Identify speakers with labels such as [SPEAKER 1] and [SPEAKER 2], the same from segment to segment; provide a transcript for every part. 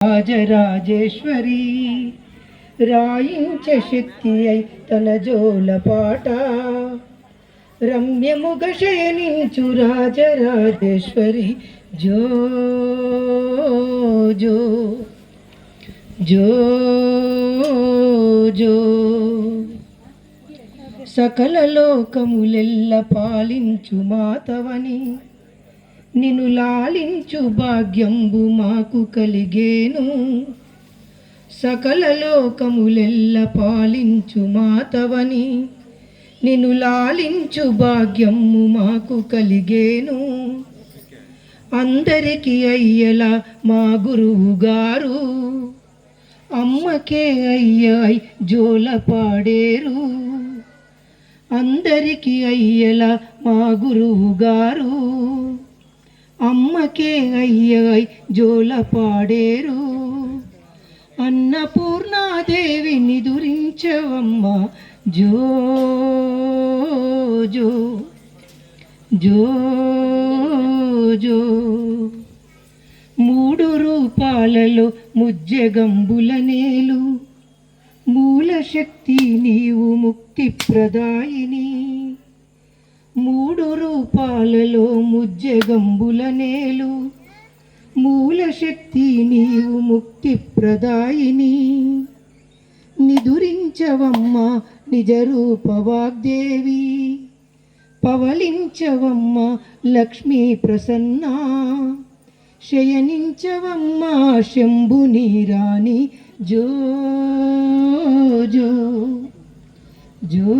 [SPEAKER 1] రాజరాజేశ్వరి రాయించ శక్తి అయి తన జోలపాట రమ్యముగ శయనించు రాజరాజేశ్వరి జో జో జో జో సకల లోకములెల్ల పాలించు మాతవని నిన్ను లాలించు భాగ్యంబు మాకు కలిగేను. సకల లోకములెల్ల పాలించు మాతవని నిన్ను లాలించు భాగ్యము మాకు కలిగేను. అందరికీ అయ్యల మా గురువు గారు అమ్మకే అయ్యాయ్ జోల పాడేరు. అందరికీ అయ్యల మా గురువు గారు అమ్మకే అయ్యాయ్ జోల పాడేరు. అన్నపూర్ణాదేవి నిదురించవమ్మ జో జో జో జో. మూడు రూపాలలో ముజ్జగంబుల నేలు మూల శక్తి నీవు ముక్తి ప్రదాయిని. మూడు రూపాలలో ముజ్జగంబుల నేలు మూల శక్తి నీవు ముక్తి ప్రదాయిని. నిదురించవమ్మ నిజ రూప వాగ్దేవి పవలించవమ్మ లక్ష్మీ ప్రసన్న. శయనించవమ్మ శంభుని రాణి జో జో జో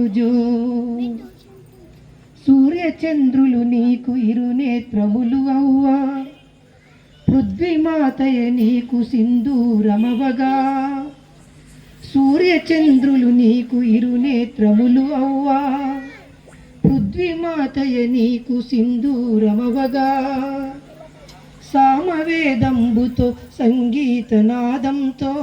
[SPEAKER 1] జో. సూర్యచంద్రులు నీకు ఇరునేత్రములు అవ్వా పృథ్వీమాతయ నీకు సింధూరమవగా. సూర్యచంద్రులు నీకు ఇరునేత్రములు అవ్వా పృథ్వీమాతయ నీకు సింధూరమవగా. సామవేదంబుతో సంగీతనాదంతో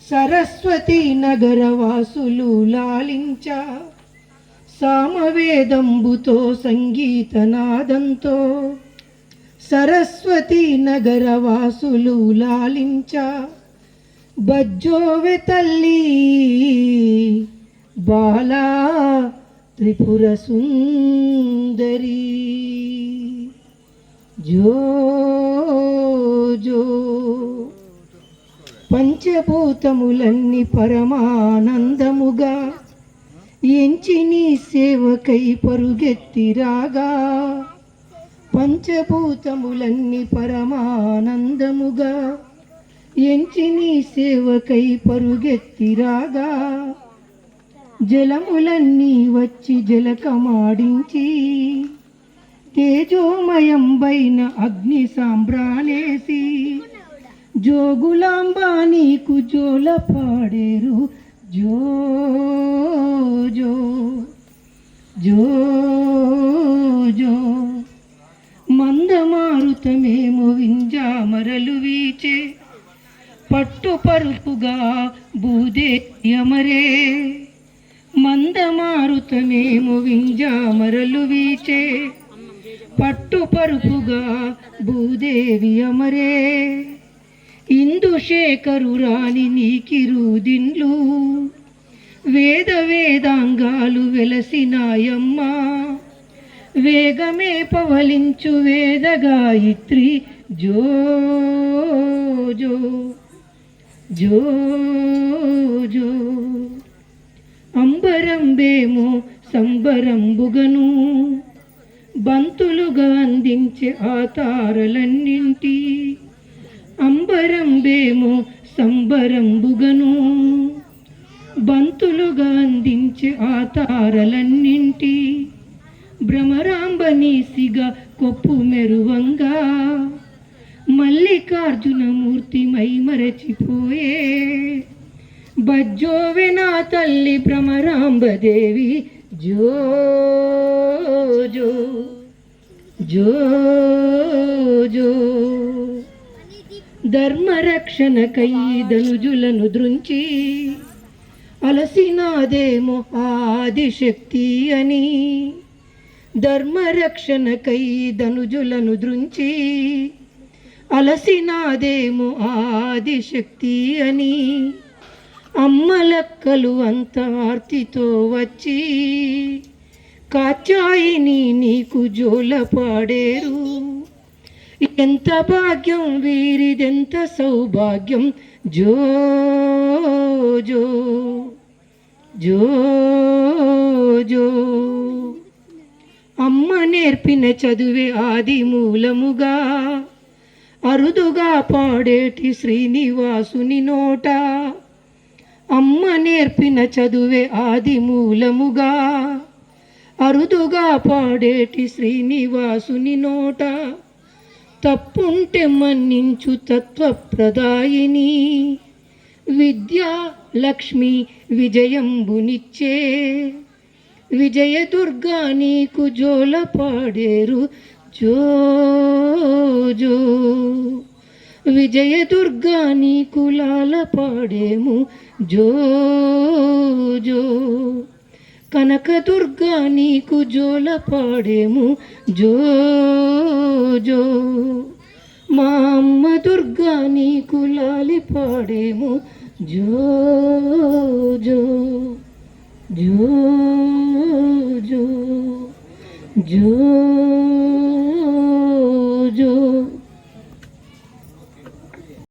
[SPEAKER 1] సరస్వతి నగరవాసులు లాలించ. సామవేదంబుతో సంగీతనాదంతో సరస్వతి నగరవాసులు లాలించ. బజ్జోవె తల్లి బాలా త్రిపుర సుందరి జో జో. పంచభూతములన్నీ పరమానందముగా ఎంచి నీ సేవకై పరుగెత్తిరాగా. పంచభూతములన్నీ పరమానందముగా ఎంచి నీ సేవకై పరుగెత్తిరాగా. జలములన్నీ వచ్చి జలకమాడించి తేజోమయంబైన అగ్ని సాంబ్రాణేసి జోగులాంబ నీకు జోల పాడేరు జో జో జో జో. మందమారుతమేమో వింజామరలు వీచే పట్టు పరుపుగా భూదేయమరే. మందమారుతమేమో వింజామరలు వీచే పట్టు పరుపుగా భూదేవి అమరే. ఇందుశేఖరు రాణి నీకిరుదిండ్లు వేద వేదాంగాలు వెలసినాయమ్మ. వేగమే పవలించు వేద గాయత్రి జో జో జో జో. అంబరంబేమో సంబరంబుగను బంతులుగా అందించే ఆ తారలన్నింటి. అంబరంబేమో సంబరంబుగను బంతులుగా అందించే ఆ తారలన్నింటి. భ్రమరాంబనీసిగా కొప్పు మెరువంగా మల్లికార్జునమూర్తి మై మరచిపోయే. బజ్జోవె నా తల్లి భ్రమరాంబదేవి జో జో జో జో. ధర్మరక్షణకై ధనుజులను దృంచి అలసినాదేమో ఆదిశక్తి అని. ధర్మరక్షణకై ధనుజులను దృంచి అలసినాదేమో ఆదిశక్తి అని అమ్మలక్కలు అంత ఆర్తితో వచ్చి కాచాయిని నీకు జోల పాడేరు. ఎంత భాగ్యం వీరిదెంత సౌభాగ్యం జో జో జో జో. అమ్మ నేర్పిన చదువే ఆది మూలముగా అరుదుగా పాడేటి శ్రీనివాసుని నోట. అమ్మ నేర్పిన చదువే ఆది మూలముగా అరుదుగా పాడేటి శ్రీనివాసుని నోట. తప్పుంటే మన్నించు తత్వప్రదాయిని విద్యా లక్ష్మి విజయంబునిచ్చే. విజయదుర్గా నీకు జోల పాడేరు జో జో. విజయదుర్గా నీకు లాల పాడేము జో జో. కనకదుర్గా నీకు జోల పాడేము జో జో. మా అమ్మ దుర్గా నీకు లాలి పాడేము జో జో జో జో జో.